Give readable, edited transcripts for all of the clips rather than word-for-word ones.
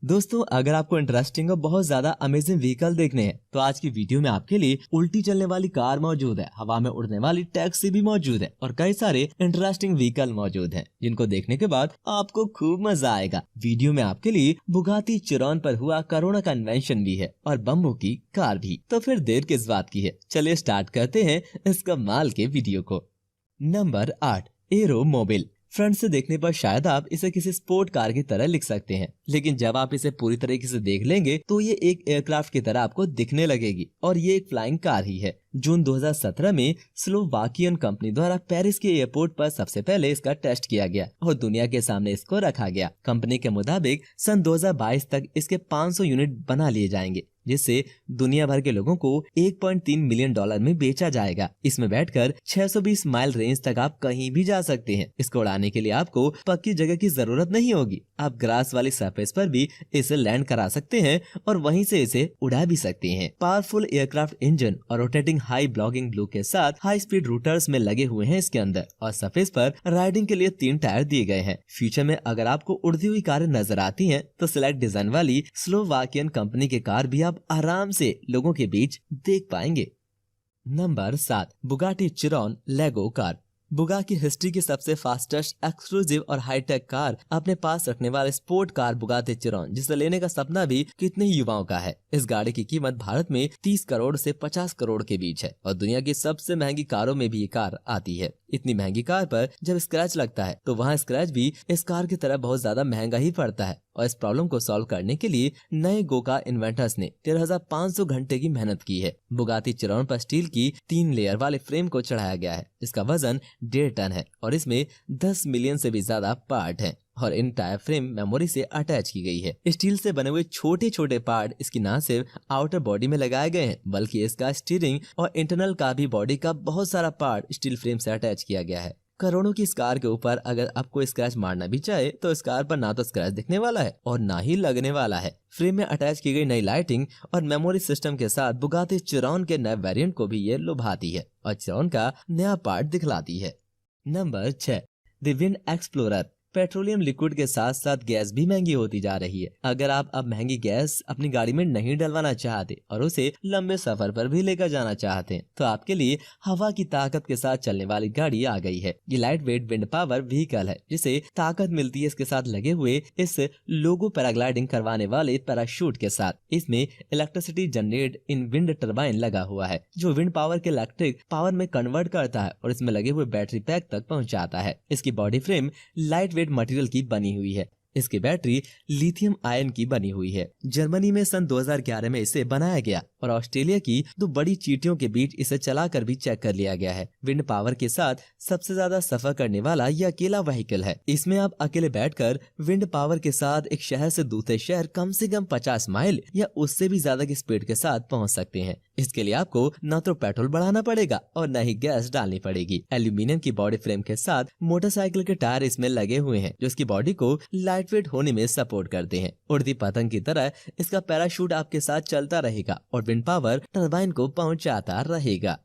दोस्तों, अगर आपको इंटरेस्टिंग और बहुत ज्यादा अमेजिंग व्हीकल देखने हैं तो आज की वीडियो में आपके लिए उल्टी चलने वाली कार मौजूद है, हवा में उड़ने वाली टैक्सी भी मौजूद है और कई सारे इंटरेस्टिंग व्हीकल मौजूद हैं, जिनको देखने के बाद आपको खूब मजा आएगा। वीडियो में आपके लिए बुगाटी चिरॉन पर हुआ कोरोना का इन्वेंशन भी है और बम्बो की कार भी। तो फिर देर किस बात की है, चलिए स्टार्ट करते हैं इस कमाल के वीडियो को। Number 8, arrow Mobil. फ्रंट से देखने पर शायद आप इसे किसी स्पोर्ट कार की तरह लिख सकते हैं, लेकिन जब आप इसे पूरी तरीके से देख लेंगे तो ये एक एयरक्राफ्ट की तरह आपको दिखने लगेगी और ये एक फ्लाइंग कार ही है। जून 2017 में स्लोवाकियन कंपनी द्वारा पेरिस के एयरपोर्ट पर सबसे पहले इसका टेस्ट किया गया और दुनिया के सामने इसको रखा गया। कंपनी के मुताबिक सन 2022 तक इसके 500 यूनिट बना लिए जाएंगे, जिससे दुनिया भर के लोगों को 1.3 मिलियन डॉलर में बेचा जाएगा। इसमें बैठकर 620 माइल रेंज तक आप कहीं भी जा सकते हैं। इसको उड़ाने के लिए आपको पक्की जगह की जरूरत नहीं होगी, आप ग्रास वाली सरफेस पर भी इसे लैंड करा सकते हैं और वहीं से इसे उड़ा भी सकते हैं। पावरफुल एयरक्राफ्ट इंजन और रोटेटिंग हाई ब्लॉगिंग ब्लू के साथ हाई स्पीड रूटर्स में लगे हुए हैं इसके अंदर, और सरफेस पर राइडिंग के लिए 3 टायर दिए गए हैं। फ्यूचर में अगर आपको उड़ती हुई कारें नजर आती हैं तो सिलेक्ट डिजाइन वाली स्लोवाकियन कंपनी के कार भी आप आराम से लोगों के बीच देख पाएंगे। नंबर 7, बुगाटी चिरॉन लेगो कार। बुगा की हिस्ट्री की सबसे फास्टेस्ट, एक्सक्लूसिव और हाईटेक कार अपने पास रखने वाले स्पोर्ट कार बुगाटी चिरॉन, जिसे लेने का सपना भी कितने युवाओं का है। इस गाड़ी की कीमत भारत में 30 करोड़ से 50 करोड़ के बीच है और दुनिया की सबसे महंगी कारों में भी ये कार आती है। इतनी महंगी कार पर जब स्क्रैच लगता है तो वहाँ स्क्रैच भी इस कार की तरह बहुत ज्यादा महंगा ही पड़ता है, और इस प्रॉब्लम को सॉल्व करने के लिए नए गोका इन्वेंटर्स ने 13,500 घंटे की मेहनत की है। बुगाटी चिरॉन पर स्टील की 3 लेयर वाले फ्रेम को चढ़ाया गया है, जिसका वजन 1.5 टन है और इसमें 10 मिलियन से भी ज्यादा पार्ट हैं और इन टायर फ्रेम मेमोरी से अटैच की गई है। स्टील से बने हुए छोटे छोटे पार्ट इसकी न सिर्फ आउटर बॉडी में लगाए गए हैं, बल्कि इसका स्टीयरिंग और इंटरनल का भी बॉडी का बहुत सारा पार्ट स्टील फ्रेम से अटैच किया गया है। करोड़ों की इस कार के ऊपर अगर आपको स्क्रैच मारना भी चाहे तो इस कार पर ना तो स्क्रैच दिखने वाला है और ना ही लगने वाला है। फ्रेम में अटैच की गई नई लाइटिंग और मेमोरी सिस्टम के साथ बुगाटी चिरॉन के नए वेरिएंट को भी ये लुभाती है और चिरॉन का नया पार्ट दिखलाती है। Number 6, the wind explorer. Petroleum liquid के साथ साथ गैस भी महंगी होती जा रही है। अगर आप अब महंगी गैस अपनी गाड़ी में नहीं डलवाना चाहते और उसे लंबे सफर पर भी लेकर जाना चाहते हैं तो आपके लिए हवा की ताकत के साथ चलने वाली गाड़ी आ गई है। ये light weight wind power vehicle है, जिसे ताकत मिलती है इसके साथ लगे हुए इस लोगो पैराग्लाइडिंग करवाने वाले पैराशूट के साथ। इसमें इलेक्ट्रिसिटी जनरेट इन विंड टर्बाइन लगा हुआ है, जो विंड पावर के इलेक्ट्रिक पावर में कन्वर्ट करता है और इसमें लगे हुए बैटरी पैक तक पहुंचाता है। इसकी body frame light weight material की बनी हुई है। इसकी बैटरी लिथियम आयन की बनी हुई है। जर्मनी में सन 2011 में इसे बनाया गया और ऑस्ट्रेलिया की 2 बड़ी चींटियों के बीच इसे चलाकर भी चेक कर लिया गया है। विंड पावर के साथ सबसे ज्यादा सफर करने वाला यह अकेला व्हीकल है। इसमें आप अकेले बैठकर विंड पावर के साथ एक शहर से दूसरे शहर कम से कम 50 माइल या उससे भी ज्यादा की स्पीड के साथ पहुंच सकते हैं। इसके लिए आपको न तो पेट्रोल बढ़ाना पड़ेगा और न ही गैस डालनी पड़ेगी। एल्यूमिनियम की बॉडी फ्रेम के साथ मोटरसाइकिल के टायर इसमें लगे हुए हैं, जो इसकी बॉडी को लाइट वेट होने में सपोर्ट करते हैं। उड़ती पतंग की तरह इसका पैराशूट आपके साथ चलता रहेगा और विंड पावर टरबाइन को पहुंचाता रहेगा।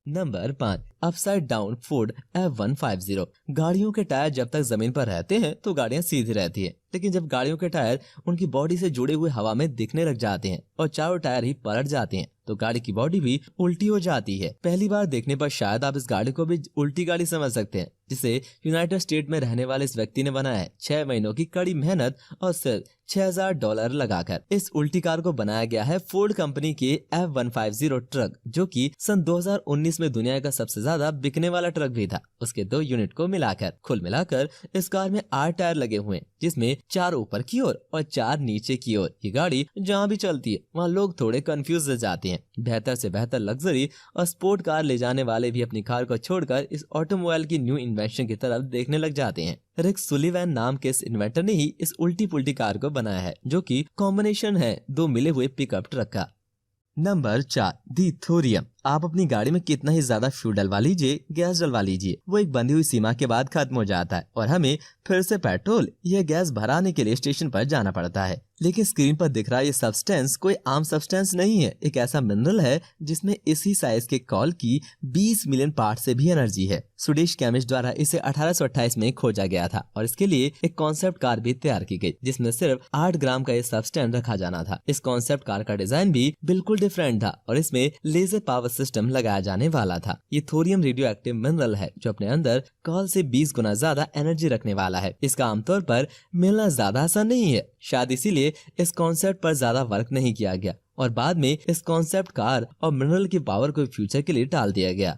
Number 5, upside down Ford F150। गाड़ियों के टायर जब तक जमीन पर रहते हैं तो गाड़ियां सीधी रहती हैं, लेकिन जब गाड़ियों के टायर उनकी बॉडी से जुड़े हुए हवा में दिखने लग जाते हैं और चारों टायर ही पलट जाते हैं तो गाड़ी की बॉडी भी उल्टी हो जाती है। पहली बार देखने पर शायद आप इस गाड़ी को भी उल्टी गाड़ी समझ सकते हैं, जिसे यूनाइटेड स्टेट में रहने वाले इस व्यक्ति ने बनाया है। 6 महीनों की कड़ी मेहनत और सिर्फ $6,000 लगाकर इस उल्टी कार को बनाया गया है फोर्ड कंपनी के F150 ट्रक, जो कि सन 2019 में दुनिया का सबसे ज्यादा बिकने वाला ट्रक भी था। उसके 2 यूनिट को मिलाकर कुल मिलाकर इस कार में 8 टायर लगे हुए हैं, जिसमें 4 ऊपर की ओर और 4 नीचे की ओर। ये गाड़ी जहाँ भी चलती है वहाँ लोग थोड़े कंफ्यूज हो जाते हैं। बेहतर से बेहतर लग्जरी और स्पोर्ट कार ले जाने वाले भी अपनी कार को छोड़कर इस ऑटोमोबाइल की न्यू इन्वेंशन की तरफ देखने लग जाते हैं। रिक सुलिवैन नाम के इस इन्वेंटर ने ही इस उल्टी पुल्टी कार को बनाया है, जो कि कॉम्बिनेशन है 2 मिले हुए पिकअप ट्रक का। नंबर 4, दी थोरियम। आप अपनी गाड़ी में कितना ही ज्यादा फ्यूल डलवा लीजिए, गैस डलवा लीजिए, वो एक बंधी हुई सीमा के बाद खत्म हो जाता है और हमें फिर से पेट्रोल या गैस भराने के लिए स्टेशन पर जाना पड़ता है। लेकिन स्क्रीन पर दिख रहा ये सब्सटेंस कोई आम सब्सटेंस नहीं है। एक ऐसा मिनरल है जिसमें इसी साइज के कॉल की 20 मिलियन पार्ट से भी एनर्जी है। स्वीडिश केमिस्ट द्वारा इसे 1828 में खोजा गया था और इसके लिए एक कॉन्सेप्ट कार भी तैयार की गई जिसमें सिर्फ 8 ग्राम का ये सब्सटेंस रखा जाना था। इस कॉन्सेप्ट कार का डिजाइन भी बिल्कुल डिफरेंट था और इसमें लेजर पावर सिस्टम लगाया जाने वाला था। ये थोरियम रेडियो एक्टिव मिनरल है जो अपने अंदर कॉल से 20 गुना ज्यादा एनर्जी रखने वाला है। इसका आमतौर पर मिलना ज्यादा आसान नहीं है, शायद इसीलिए इस कॉन्सेप्ट पर ज्यादा वर्क नहीं किया गया और बाद में इस कॉन्सेप्ट कार और मिनरल की पावर को फ्यूचर के लिए टाल दिया गया।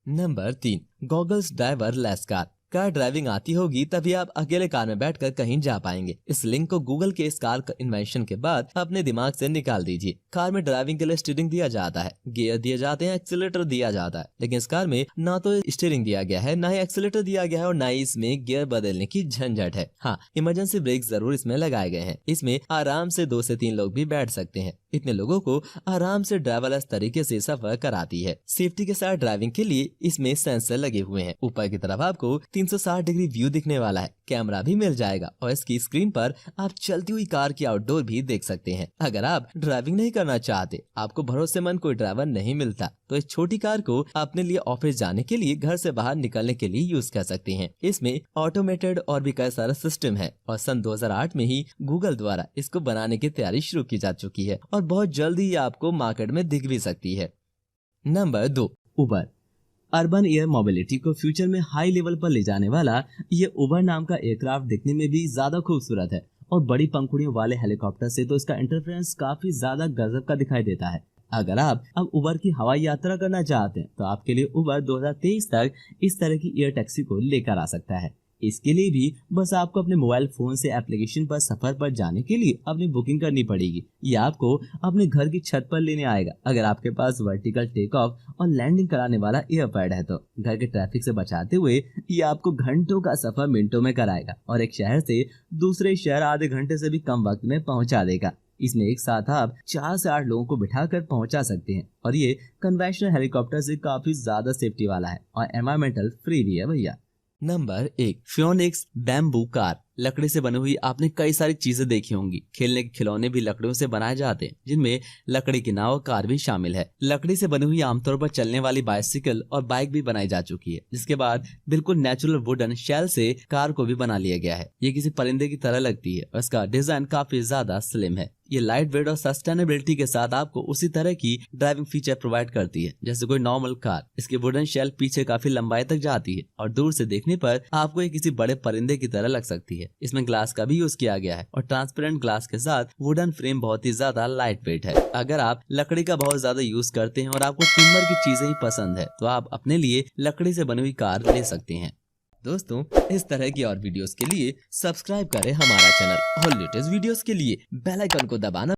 Number 3, goggles driver less car driving आती होगी तभी आप अकेले कार में बैठकर कहीं जा पाएंगे। इस लिंक को गूगल के इस कार इन्वेंशन के बाद अपने दिमाग से निकाल दीजिए। कार में ड्राइविंग के लिए स्टीयरिंग दिया जाता है, गियर दिए जाते हैं, एक्सीलरेटर दिया जाता है, लेकिन इस कार में ना तो स्टीयरिंग दिया गया है, ना ही एक्सीलरेटर दिया गया है और ना ही इसमें गियर बदलने की झंझट है। हाँ, इमरजेंसी ब्रेक जरूर इसमें लगाए गए हैं। इसमें आराम से 2 से 3 लोग भी बैठ सकते हैं। इतने लोगों को आराम से ड्राइवरलेस तरीके से सफर कराती है। सेफ्टी के साथ ड्राइविंग के लिए इसमें सेंसर लगे हुए हैं। ऊपर की तरफ आपको 360 डिग्री व्यू दिखने वाला है, कैमरा भी मिल जाएगा और इसकी स्क्रीन पर आप चलती हुई कार की आउटडोर भी देख सकते हैं। अगर आप ड्राइविंग नहीं करना चाहते, आपको भरोसेमंद कोई ड्राइवर नहीं मिलता, तो इस छोटी कार को अपने लिए ऑफिस जाने के लिए, घर से बाहर निकलने के लिए यूज कर सकते हैं। इसमें ऑटोमेटेड और भी कई सारा सिस्टम है और सन 2008 में ही गूगल द्वारा इसको बनाने की तैयारी शुरू की जा चुकी है और बहुत जल्दी ये आपको मार्केट में दिख भी सकती है। नंबर 2, उबर। अर्बन एयर मोबिलिटी को फ्यूचर में हाई लेवल पर ले जाने वाला ये उबर नाम का एयरक्राफ्ट दिखने में भी ज्यादा खूबसूरत है और बड़ी पंखुड़ियों वाले हेलीकॉप्टर से तो इसका इंटरफेरेंस काफी ज्यादा गजब का दिखाई देता है। अगर आप अब उबर की हवाई यात्रा करना चाहते हैं तो आपके लिए उबर 2023 तक इस तरह की एयर टैक्सी को लेकर आ सकता है। इसके लिए भी बस आपको अपने मोबाइल फोन से एप्लीकेशन पर सफर पर जाने के लिए अपनी बुकिंग करनी पड़ेगी। ये आपको अपने घर की छत पर लेने आएगा अगर आपके पास वर्टिकल टेक ऑफ और लैंडिंग कराने वाला एयरपैड है तो। घर के ट्रैफिक से बचाते हुए ये आपको घंटों का सफर मिनटों में कराएगा और एक शहर से दूसरे शहर आधे घंटे से भी कम वक्त में पहुंचा देगा। इसमें एक साथ आप 4 से 8 लोगों को बिठाकर पहुंचा सकते हैं और ये कन्वेंशनल हेलीकॉप्टर से काफी ज्यादा सेफ्टी वाला है और एनवायरमेंटल फ्री भी है भैया। Number 1, Phoenix bamboo car. लकड़ी से बनी हुई आपने कई सारी चीजें देखी होंगी। खेलने के खिलौने भी लकड़ियों से बनाए जाते हैं जिनमें लकड़ी की नाव, कार भी शामिल है। लकड़ी से बनी हुई आमतौर पर चलने वाली बाइसिकल और बाइक भी बनाई जा चुकी है, जिसके बाद बिल्कुल नेचुरल वुडन शेल से कार को भी बना लिया गया है। ये किसी परिंदे की तरह लगती है और इसका डिजाइन काफी ज्यादा स्लिम है। ये लाइट वेट और सस्टेनेबिलिटी के साथ आपको उसी तरह की ड्राइविंग फीचर प्रोवाइड करती है जैसे कोई नॉर्मल कार। इसकी वुडन शेल पीछे काफी लंबाई तक जाती है और दूर से देखने पर आपको ये किसी बड़े परिंदे की तरह लग सकती है। इसमें ग्लास का भी यूज किया गया है और ट्रांसपेरेंट ग्लास के साथ वुडन फ्रेम बहुत ही ज्यादा लाइट वेट है। अगर आप लकड़ी का बहुत ज्यादा यूज करते हैं और आपको टिम्बर की चीजें ही पसंद है तो आप अपने लिए लकड़ी से बनी हुई कार ले सकते हैं। दोस्तों, इस तरह की और वीडियोस के लिए सब्सक्राइब करें हमारा चैनल और लेटेस्ट वीडियोस के लिए बेल आइकन को दबाना